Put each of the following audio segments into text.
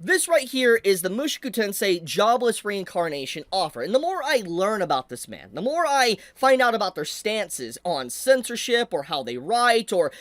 This right here is the Mushoku Tensei Jobless Reincarnation offer, and the more I learn about this man, the more I find out about their stances on censorship, or how they write, or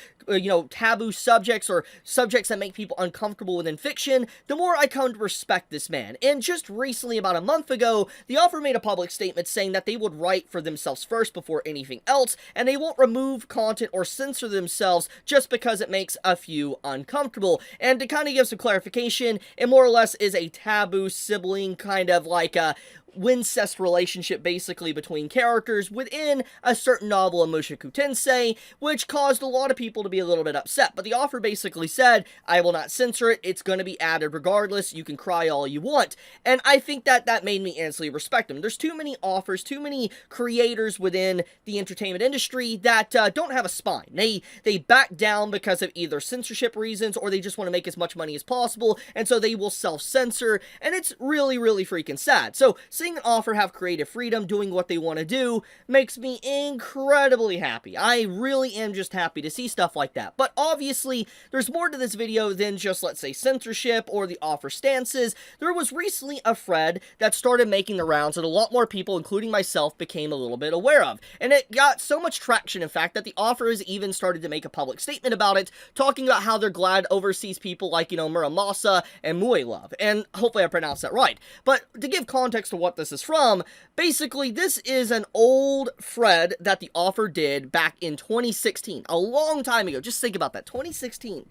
taboo subjects, or subjects that make people uncomfortable within fiction, the more I come to respect this man. And just recently, about a month ago, the author made a public statement saying that they would write for themselves first before anything else, and they won't remove content or censor themselves just because it makes a few uncomfortable. And to kind of give some clarification, it more or less is a taboo sibling kind of like a Wincest relationship basically between characters within a certain novel of Mushoku Tensei, which caused a lot of people to be a little bit upset. But the author basically said, I will not censor it, it's going to be added regardless, you can cry all you want. And I think that made me instantly respect him. There's too many authors, too many creators within the entertainment industry that don't have a spine. They back down because of either censorship reasons, or they just want to make as much money as possible, and so they will self-censor, and it's really, really freaking sad. So seeing an author have creative freedom, doing what they want to do, makes me incredibly happy. I really am just happy to see stuff like that. But obviously, there's more to this video than just, let's say, censorship or the author stances. There was recently a thread that started making the rounds that a lot more people, including myself, became a little bit aware of. And it got so much traction, in fact, that the author has even started to make a public statement about it, talking about how they're glad overseas people like, Muramasa and Moy Love. And hopefully I pronounced that right. But to give context to what this is from, basically this is an old thread that the author did back in 2016, a long time ago. Just think about that, 2016,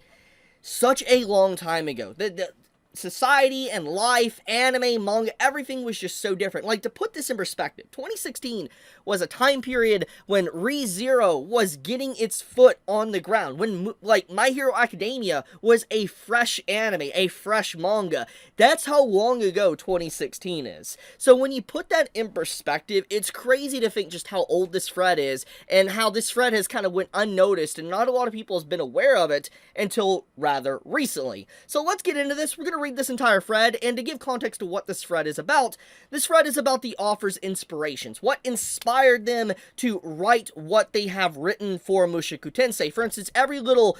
such a long time ago. The society and life, anime, manga, everything was just so different. Like, to put this in perspective, 2016 was a time period when ReZero was getting its foot on the ground, when, like, My Hero Academia was a fresh anime, a fresh manga. That's how long ago 2016 is. So when you put that in perspective, it's crazy to think just how old this thread is, and how this thread has kind of went unnoticed, and not a lot of people has been aware of it until rather recently. So let's get into this. We're going to read this entire thread, and to give context to what this thread is about the author's inspirations. What inspired them to write what they have written for Mushoku Tensei. For instance, every little,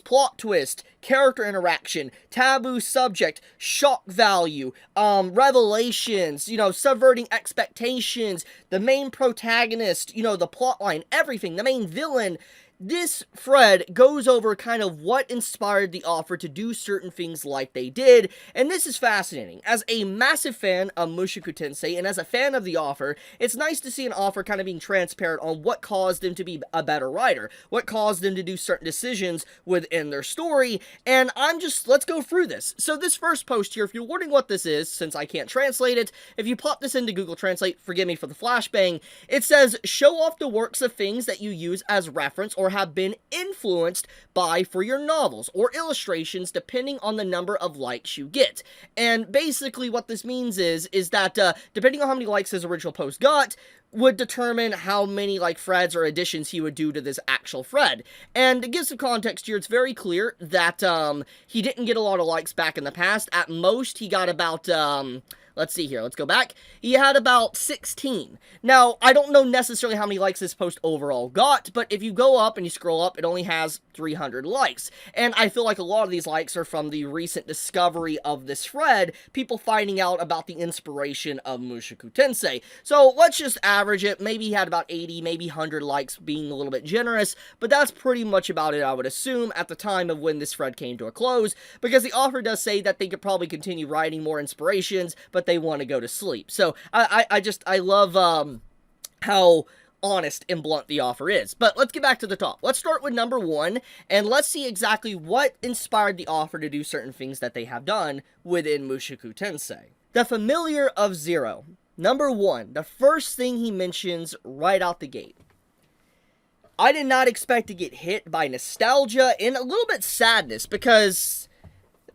plot twist, character interaction, taboo subject, shock value, revelations, subverting expectations, the main protagonist, the plotline, everything, the main villain. This thread goes over kind of what inspired the author to do certain things like they did, and this is fascinating. As a massive fan of Mushoku Tensei, and as a fan of the author, it's nice to see an author kind of being transparent on what caused them to be a better writer, what caused them to do certain decisions within their story, and let's go through this. So this first post here, if you're wondering what this is, since I can't translate it, if you pop this into Google Translate, forgive me for the flashbang, it says, show off the works of things that you use as reference or have been influenced by for your novels or illustrations, depending on the number of likes you get. And basically what this means is that depending on how many likes his original post got, would determine how many threads or additions he would do to this actual thread. And to give some context here, it's very clear that he didn't get a lot of likes back in the past. At most, he got about let's see here, let's go back. He had about 16. Now, I don't know necessarily how many likes this post overall got, but if you go up and you scroll up, it only has 300 likes. And I feel like a lot of these likes are from the recent discovery of this thread, people finding out about the inspiration of Mushoku Tensei. So let's just average it. Maybe he had about 80, maybe 100 likes, being a little bit generous, but that's pretty much about it, I would assume, at the time of when this thread came to a close, because the author does say that they could probably continue writing more inspirations, but they want to go to sleep. So I love how honest and blunt the offer is. But let's get back to the top. Let's start with number one, and let's see exactly what inspired the author to do certain things that they have done within Mushoku Tensei. The familiar of Zero. Number one, the first thing he mentions right out the gate. I did not expect to get hit by nostalgia and a little bit sadness, because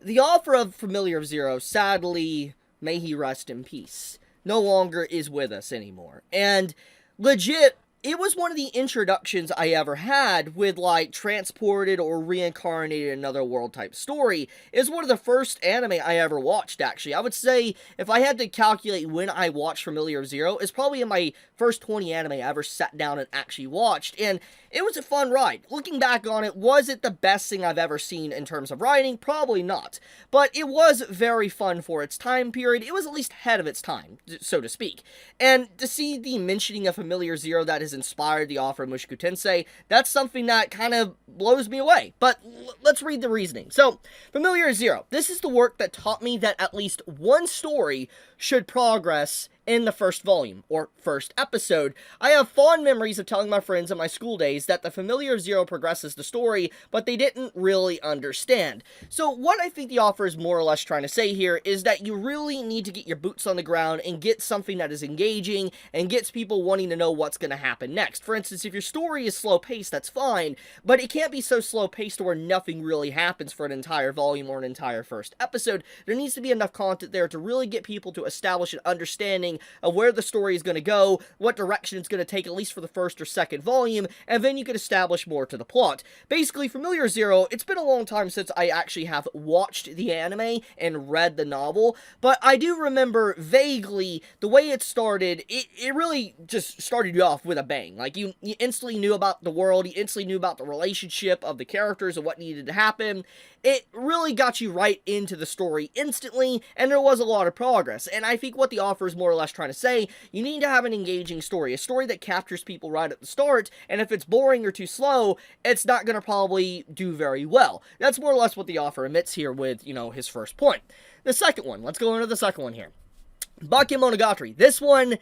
the author of Familiar of Zero, sadly, may he rest in peace, no longer is with us anymore. And legit, it was one of the introductions I ever had with, like, transported or reincarnated in another world type story. It was one of the first anime I ever watched, actually. I would say, if I had to calculate when I watched Familiar Zero, it's probably in my first 20 anime I ever sat down and actually watched, and it was a fun ride. Looking back on it, was it the best thing I've ever seen in terms of writing? Probably not. But it was very fun for its time period. It was at least ahead of its time, so to speak. And to see the mentioning of Familiar Zero that has inspired the author of Mushoku Tensei, that's something that kind of blows me away. But let's read the reasoning. So, Familiar Zero. This is the work that taught me that at least one story should progress in the first volume, or first episode. I have fond memories of telling my friends in my school days that the Familiar Zero progresses the story, but they didn't really understand. So what I think the author is more or less trying to say here is that you really need to get your boots on the ground and get something that is engaging and gets people wanting to know what's going to happen next. For instance, if your story is slow-paced, that's fine, but it can't be so slow-paced where nothing really happens for an entire volume or an entire first episode. There needs to be enough content there to really get people to establish an understanding of where the story is going to go, what direction it's going to take, at least for the first or second volume, and then you can establish more to the plot. Basically, Familiar Zero, it's been a long time since I actually have watched the anime and read the novel, but I do remember vaguely the way it started. It really just started you off with a bang. Like, you instantly knew about the world, you instantly knew about the relationship of the characters and what needed to happen. It really got you right into the story instantly, and there was a lot of progress. And I think what the author is more or less trying to say, you need to have an engaging story, a story that captures people right at the start, and if it's boring or too slow, it's not going to probably do very well. That's more or less what the author admits here with, his first point. The second one, let's go into the second one here. Baky Monogatri. This one,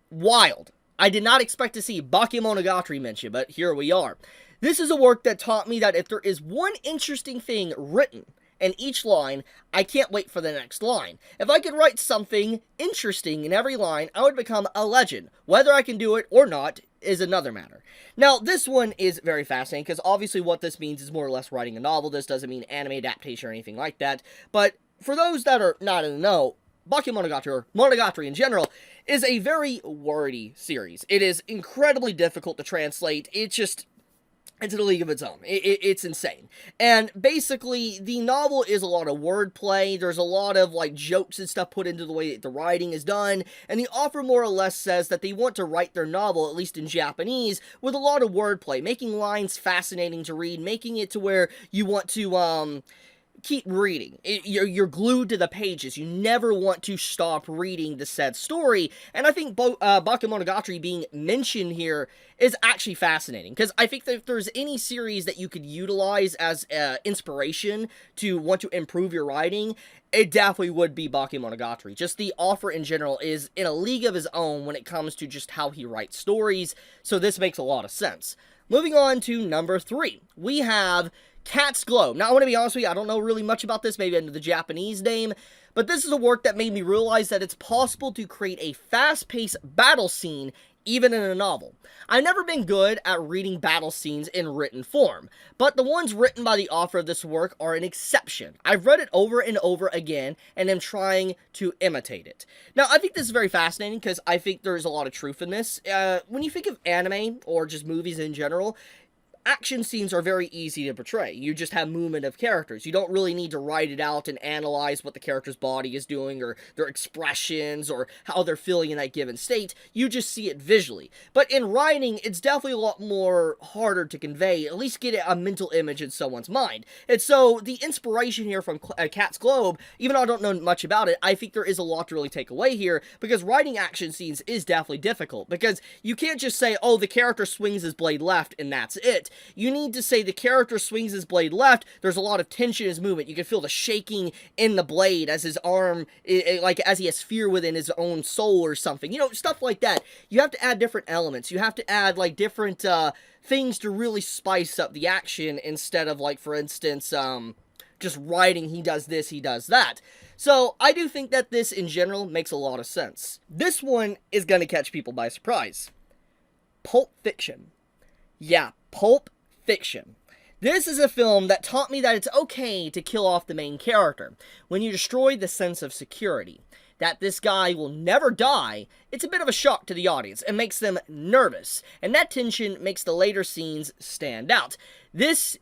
wild. I did not expect to see Baky Monogatri mentioned, but here we are. This is a work that taught me that if there is one interesting thing written in each line, I can't wait for the next line. If I could write something interesting in every line, I would become a legend. Whether I can do it or not is another matter. Now, this one is very fascinating, because obviously what this means is more or less writing a novel. This doesn't mean anime adaptation or anything like that. But for those that are not in the know, Baky Monogatri, or Monogatri in general, is a very wordy series. It is incredibly difficult to translate. It's in a league of its own. It's insane. And basically, the novel is a lot of wordplay. There's a lot of, jokes and stuff put into the way that the writing is done. And the author more or less says that they want to write their novel, at least in Japanese, with a lot of wordplay, making lines fascinating to read, making it to where you want to, keep reading. You're glued to the pages. You never want to stop reading the said story. And I think Baky Monogatri being mentioned here is actually fascinating, because I think that if there's any series that you could utilize as inspiration to want to improve your writing, it definitely would be Baky Monogatri. Just the author in general is in a league of his own when it comes to just how he writes stories, so this makes a lot of sense. Moving on to number 3, we have Cat's Glow. Now, I want to be honest with you, I don't know really much about this, maybe under the Japanese name, but this is a work that made me realize that it's possible to create a fast-paced battle scene even in a novel. I've never been good at reading battle scenes in written form, but the ones written by the author of this work are an exception. I've read it over and over again, and am trying to imitate it. Now, I think this is very fascinating, because I think there's a lot of truth in this. When you think of anime, or just movies in general, action scenes are very easy to portray. You just have movement of characters. You don't really need to write it out and analyze what the character's body is doing, or their expressions, or how they're feeling in that given state. You just see it visually. But in writing, it's definitely a lot more harder to convey, at least get a mental image in someone's mind. And so, the inspiration here from Cat's Globe, even though I don't know much about it, I think there is a lot to really take away here, because writing action scenes is definitely difficult, because you can't just say, oh, the character swings his blade left, and that's it. You need to say the character swings his blade left, there's a lot of tension in his movement, you can feel the shaking in the blade as his arm, as he has fear within his own soul or something, stuff like that. You have to add different elements, you have to add, different, things to really spice up the action, instead of, for instance, just writing, he does this, he does that. So, I do think that this, in general, makes a lot of sense. This one is gonna catch people by surprise. Pulp Fiction. Yeah, Pulp Fiction. This is a film that taught me that it's okay to kill off the main character when you destroy the sense of security. that this guy will never die, it's a bit of a shock to the audience and makes them nervous, and that tension makes the later scenes stand out. This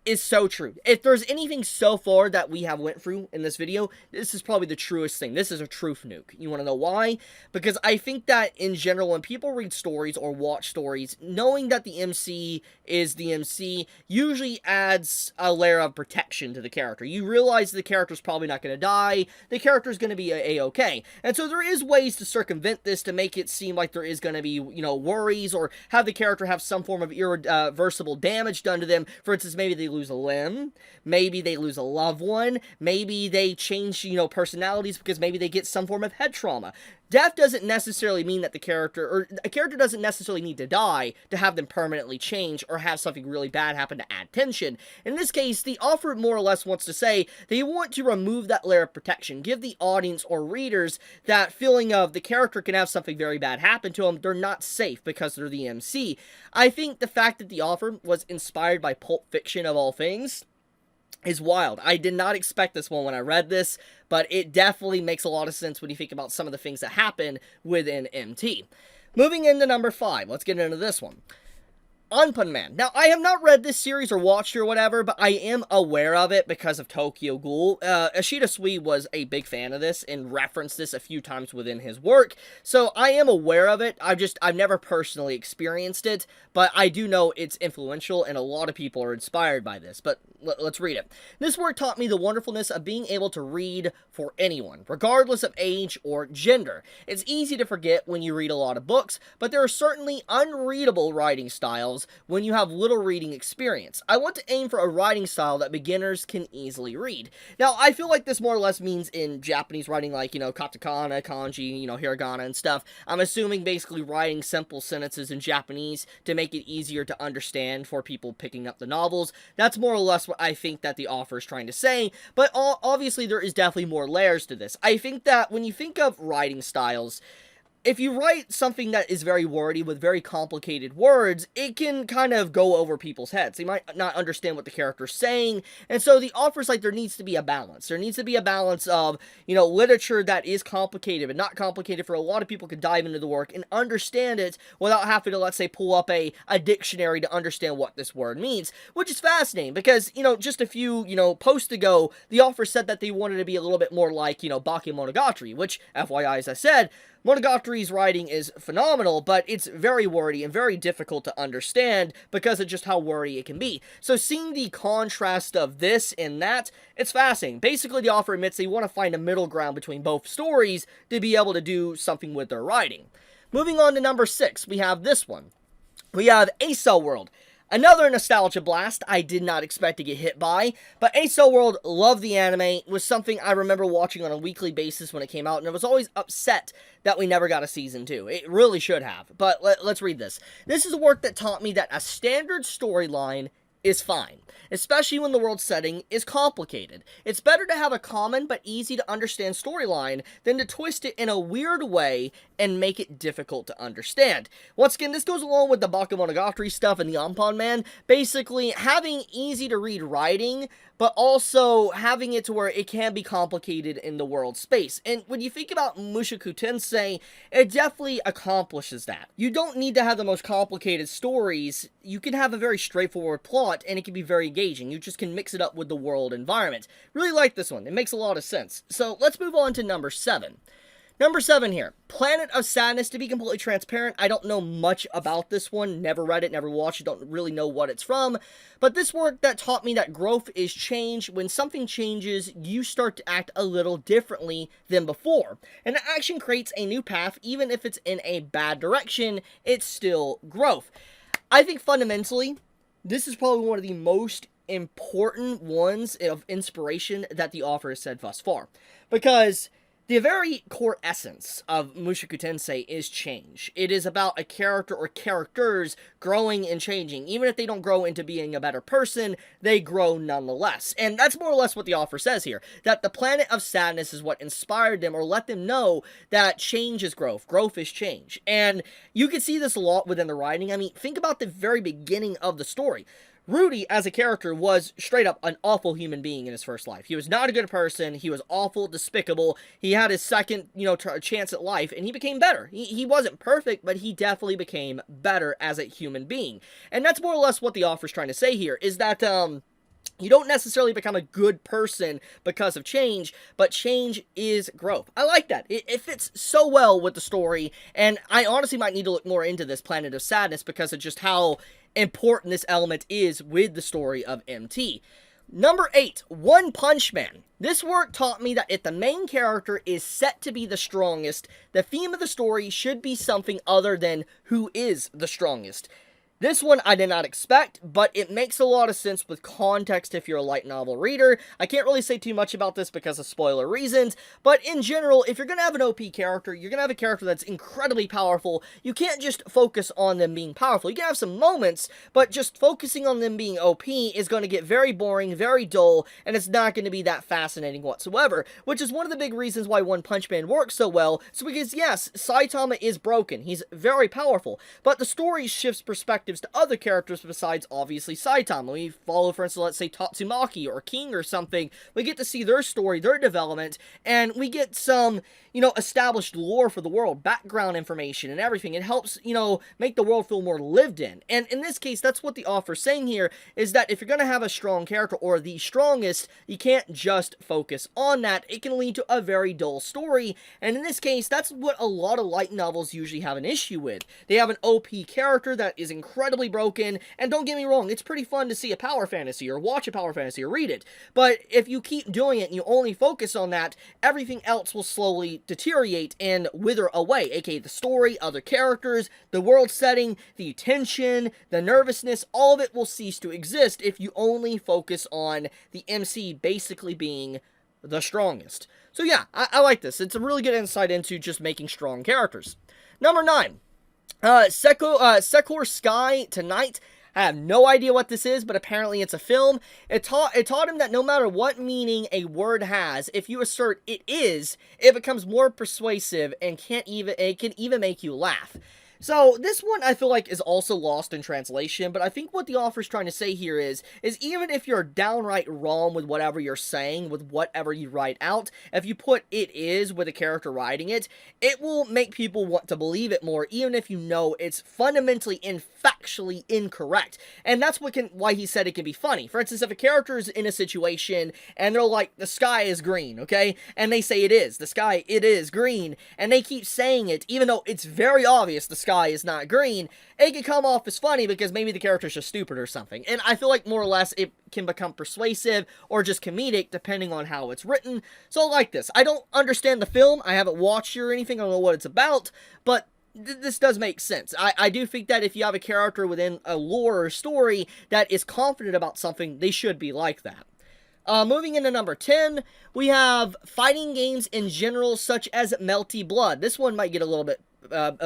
is so true. If there's anything so far that we have went through in this video, this is probably the truest thing. This is a truth nuke. You want to know why? Because I think that in general, when people read stories or watch stories, knowing that the MC is the MC usually adds a layer of protection to the character. You realize the character's probably not going to die, the character's going to be a-okay. And so there is ways to circumvent this to make it seem like there is going to be, worries, or have the character have some form of irreversible damage done to them. For instance, maybe they lose a limb, maybe they lose a loved one, maybe they change, personalities because maybe they get some form of head trauma. Death doesn't necessarily mean that a character doesn't necessarily need to die to have them permanently change or have something really bad happen to add tension. In this case, the author more or less wants to say they want to remove that layer of protection, give the audience or readers that feeling of the character can have something very bad happen to them, they're not safe because they're the MC. I think the fact that the author was inspired by Pulp Fiction of all things is wild. I did not expect this one when I read this, but it definitely makes a lot of sense when you think about some of the things that happen within MT. Moving into number 5, let's get into this one. Unpun Man. Now, I have not read this series or watched it or whatever, but I am aware of it because of Tokyo Ghoul. Ashita Sui was a big fan of this and referenced this a few times within his work, so I am aware of it. I've never personally experienced it, but I do know it's influential and a lot of people are inspired by this, but let's read it. This work taught me the wonderfulness of being able to read for anyone, regardless of age or gender. It's easy to forget when you read a lot of books, but there are certainly unreadable writing styles when you have little reading experience. I want to aim for a writing style that beginners can easily read. Now, I feel like this more or less means in Japanese writing, like, katakana, kanji, hiragana and stuff. I'm assuming basically writing simple sentences in Japanese to make it easier to understand for people picking up the novels. That's more or less what I think that the author is trying to say, but obviously there is definitely more layers to this. I think that when you think of writing styles, if you write something that is very wordy with very complicated words, it can kind of go over people's heads. They might not understand what the character's saying, and so the author's like, there needs to be a balance. There needs to be a balance of, literature that is complicated, but not complicated for a lot of people can dive into the work and understand it without having to, let's say, pull up a dictionary to understand what this word means, which is fascinating because, just a few, posts ago, the author said that they wanted to be a little bit more like, Baky Monogatri, which, FYI, as I said, Monogatri's writing is phenomenal, but it's very wordy and very difficult to understand because of just how wordy it can be. So seeing the contrast of this and that, it's fascinating. Basically, the author admits they want to find a middle ground between both stories to be able to do something with their writing. Moving on to number 6, we have this one. We have ASOL World. Another nostalgia blast I did not expect to get hit by, but ASOL World, loved the anime. It was something I remember watching on a weekly basis when it came out, and I was always upset that we never got a season 2. It really should have, but let's read this. This is a work that taught me that a standard storyline is fine, especially when the world setting is complicated. It's better to have a common but easy to understand storyline than to twist it in a weird way and make it difficult to understand. Once again, this goes along with the Baky Monogatri stuff and the Unpun Man, basically having easy to read writing, but also having it to where it can be complicated in the world space. And when you think about Mushoku Tensei, it definitely accomplishes that. You don't need to have the most complicated stories. You can have a very straightforward plot, and it can be very engaging. You just can mix it up with the world environment. Really like this one. It makes a lot of sense. So let's move on to number 7. Number 7 here, Planet of Sadness. To be completely transparent, I don't know much about this one, never read it, never watched it, don't really know what it's from, but this work that taught me that growth is change. When something changes, you start to act a little differently than before, and the action creates a new path. Even if it's in a bad direction, it's still growth. I think fundamentally, this is probably one of the most important ones of inspiration that the author has said thus far, because the very core essence of Mushoku Tensei is change. It is about a character or characters growing and changing. Even if they don't grow into being a better person, they grow nonetheless. And that's more or less what the author says here, that the Planet of Sadness is what inspired them or let them know that change is growth. Growth is change. And you can see this a lot within the writing. I mean, think about the very beginning of the story. Rudy, as a character, was straight up an awful human being in his first life. He was not a good person. He was awful, despicable. He had his second, chance at life, and he became better. He wasn't perfect, but he definitely became better as a human being. And that's more or less what the author's trying to say here, is that, you don't necessarily become a good person because of change, but change is growth. I like that. It fits so well with the story, and I honestly might need to look more into this Planet of Sadness because of just how important this element is with the story of MT. Number 8, One Punch Man. This work taught me that if the main character is set to be the strongest, the theme of the story should be something other than who is the strongest. This one I did not expect, but it makes a lot of sense with context if you're a light novel reader. I can't really say too much about this because of spoiler reasons, but in general, if you're going to have an OP character, you're going to have a character that's incredibly powerful. You can't just focus on them being powerful. You can have some moments, but just focusing on them being OP is going to get very boring, very dull, and it's not going to be that fascinating whatsoever, which is one of the big reasons why One Punch Man works so well. So because, yes, Saitama is broken. He's very powerful, but the story shifts perspectives to other characters besides, obviously, Saitama. We follow, for instance, let's say Tatsumaki or King or something. We get to see their story, their development, and we get some, established lore for the world, background information and everything. It helps, make the world feel more lived in. And in this case, that's what the author's saying here, is that if you're going to have a strong character or the strongest, you can't just focus on that. It can lead to a very dull story. And in this case, that's what a lot of light novels usually have an issue with. They have an OP character that is incredibly broken, and don't get me wrong, it's pretty fun to see a power fantasy or watch a power fantasy or read it, but if you keep doing it and you only focus on that, everything else will slowly deteriorate and wither away, aka the story, other characters, the world setting, the tension, the nervousness, all of it will cease to exist if you only focus on the MC basically being the strongest. So yeah, I like this. It's a really good insight into just making strong characters. Number 9. Seor Sky Tonight. I have no idea what this is, but apparently it's a film. It taught him that no matter what meaning a word has, if you assert it is, it becomes more persuasive and it can even make you laugh. So, this one I feel like is also lost in translation, but I think what the author's trying to say here is even if you're downright wrong with whatever you're saying, with whatever you write out, if you put it is with a character writing it, it will make people want to believe it more, even if you know it's fundamentally and factually incorrect. And that's why he said it can be funny. For instance, if a character is in a situation, and they're like, the sky is green, okay? And they say it is. The sky, it is green. And they keep saying it, even though it's very obvious the sky is not green, it can come off as funny because maybe the character's just stupid or something. And I feel like more or less it can become persuasive or just comedic depending on how it's written. So I like this. I don't understand the film. I haven't watched it or anything. I don't know what it's about, but this does make sense. I do think that if you have a character within a lore or story that is confident about something, they should be like that. Moving into number 10, we have fighting games in general, such as Melty Blood. This one might get a little bit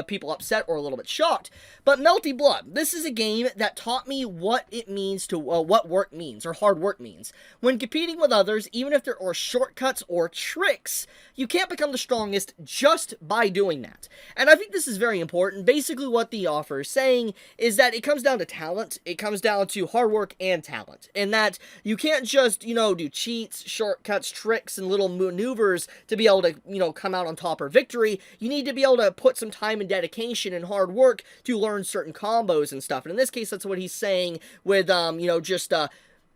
people upset or a little bit shocked, but Melty Blood, this is a game that taught me what it means to, what work means, or hard work means. When competing with others, even if there are shortcuts or tricks, you can't become the strongest just by doing that. And I think this is very important. Basically what the author is saying is that it comes down to talent, it comes down to hard work and talent, and that you can't just, do cheats, shortcuts, tricks, and little maneuvers to be able to, come out on top or victory. You need to be able to put some time and dedication and hard work to learn certain combos and stuff. And in this case, that's what he's saying with,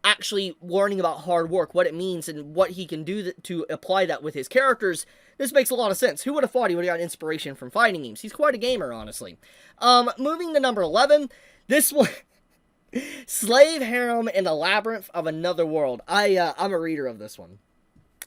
actually learning about hard work, what it means, and what he can do to apply that with his characters. This makes a lot of sense. Who would have thought he would have got inspiration from fighting games? He's quite a gamer, honestly. Moving to number 11, this one... Slave, Harum, and the Labyrinth of Another World. I'm a reader of this one.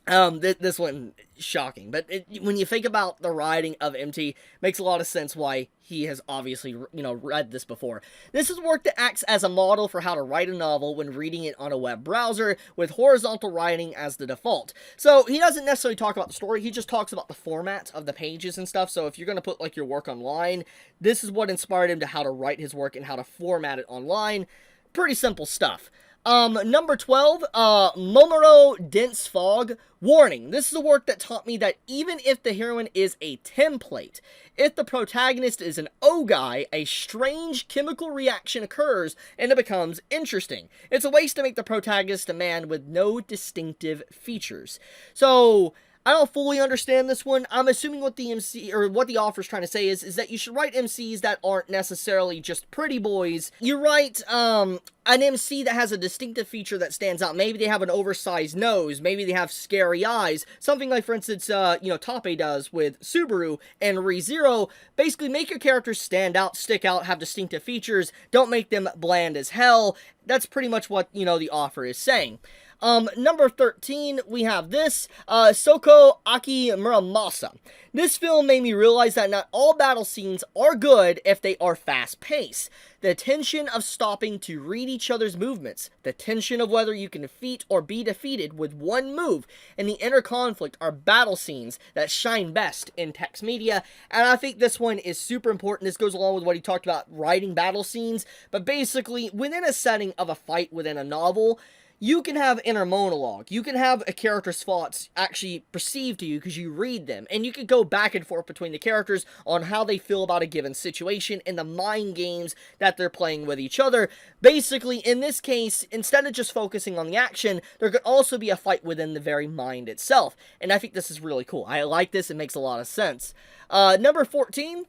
This one, shocking, but when you think about the writing of MT, makes a lot of sense why he has obviously, read this before. This is work that acts as a model for how to write a novel when reading it on a web browser, with horizontal writing as the default. So, he doesn't necessarily talk about the story, he just talks about the format of the pages and stuff, so if you're going to put, your work online, this is what inspired him to how to write his work and how to format it online. Pretty simple stuff. Number 12, Momoro Dense Fog. Warning, this is a work that taught me that even if the heroine is a template, if the protagonist is an O-guy, a strange chemical reaction occurs and it becomes interesting. It's a waste to make the protagonist a man with no distinctive features. So, I don't fully understand this one. I'm assuming what the MC, or what the author's trying to say is that you should write MCs that aren't necessarily just pretty boys. You write, an MC that has a distinctive feature that stands out. Maybe they have an oversized nose. Maybe they have scary eyes. Something like, for instance, Tape does with Subaru and ReZero. Basically, make your characters stand out, stick out, have distinctive features. Don't make them bland as hell. That's pretty much what, the author is saying. Number 13, we have this, Soko Aki Muramasa. This film made me realize that not all battle scenes are good if they are fast-paced. The tension of stopping to read each other's movements, the tension of whether you can defeat or be defeated with one move, and the inner conflict are battle scenes that shine best in text media, and I think this one is super important. This goes along with what he talked about writing battle scenes, but basically, within a setting of a fight within a novel, you can have inner monologue. You can have a character's thoughts actually perceived to you because you read them. And you can go back and forth between the characters on how they feel about a given situation and the mind games that they're playing with each other. Basically, in this case, instead of just focusing on the action, there could also be a fight within the very mind itself. And I think this is really cool. I like this. It makes a lot of sense. Number 14,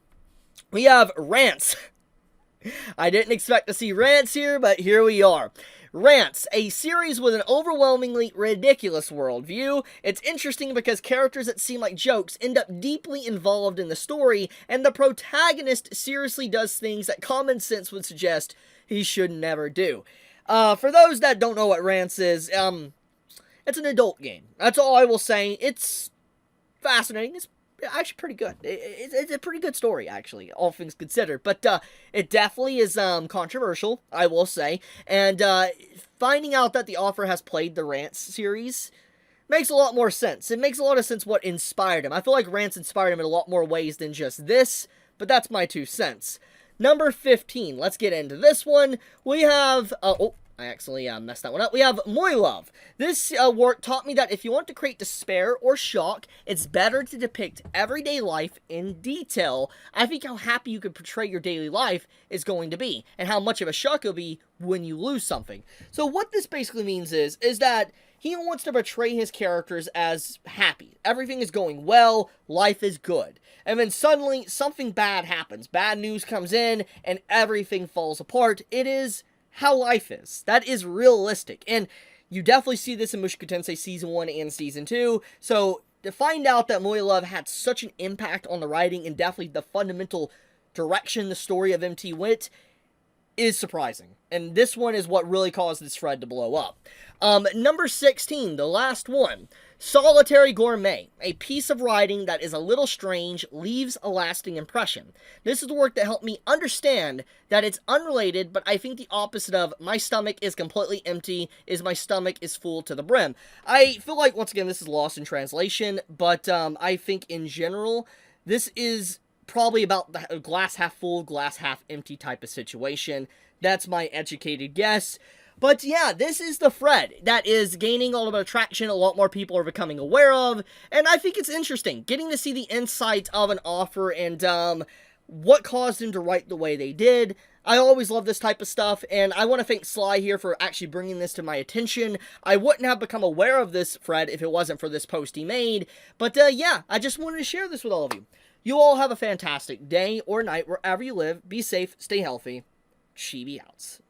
we have Rants. I didn't expect to see Rants here, but here we are. Rants, a series with an overwhelmingly ridiculous worldview. It's interesting because characters that seem like jokes end up deeply involved in the story, and the protagonist seriously does things that common sense would suggest he should never do. For those that don't know what Rants is, it's an adult game. That's all I will say. It's fascinating. It's actually pretty good. It's a pretty good story, actually, all things considered. But it definitely is controversial, I will say. And finding out that the author has played the Rants series makes a lot more sense. It makes a lot of sense what inspired him. I feel like Rants inspired him in a lot more ways than just this, but that's my 2 cents. Number 15, let's get into this one. We have, I actually messed that one up. We have Moy Love. This work taught me that if you want to create despair or shock, it's better to depict everyday life in detail. I think how happy you can portray your daily life is going to be, and how much of a shock it'll be when you lose something. So what this basically means is that he wants to portray his characters as happy. Everything is going well, life is good. And then suddenly, something bad happens. Bad news comes in, and everything falls apart. It is how life is. That is realistic. And you definitely see this in Mushoku Tensei Season 1 and Season 2. So, to find out that Moy Love had such an impact on the writing and definitely the fundamental direction the story of MT went is surprising. And this one is what really caused this thread to blow up. Number 16, the last one. Solitary Gourmet, a piece of writing that is a little strange, leaves a lasting impression. This is the work that helped me understand that it's unrelated, but I think the opposite of my stomach is completely empty is my stomach is full to the brim. I feel like, once again, this is lost in translation, but I think in general, this is probably about the glass half full, glass half empty type of situation. That's my educated guess. But yeah, this is the thread that is gaining a lot of traction, a lot more people are becoming aware of, and I think it's interesting, getting to see the insight of an author and what caused him to write the way they did. I always love this type of stuff, and I want to thank Sly here for actually bringing this to my attention. I wouldn't have become aware of this thread if it wasn't for this post he made, but yeah, I just wanted to share this with all of you. You all have a fantastic day or night wherever you live. Be safe, stay healthy. Chibi outs.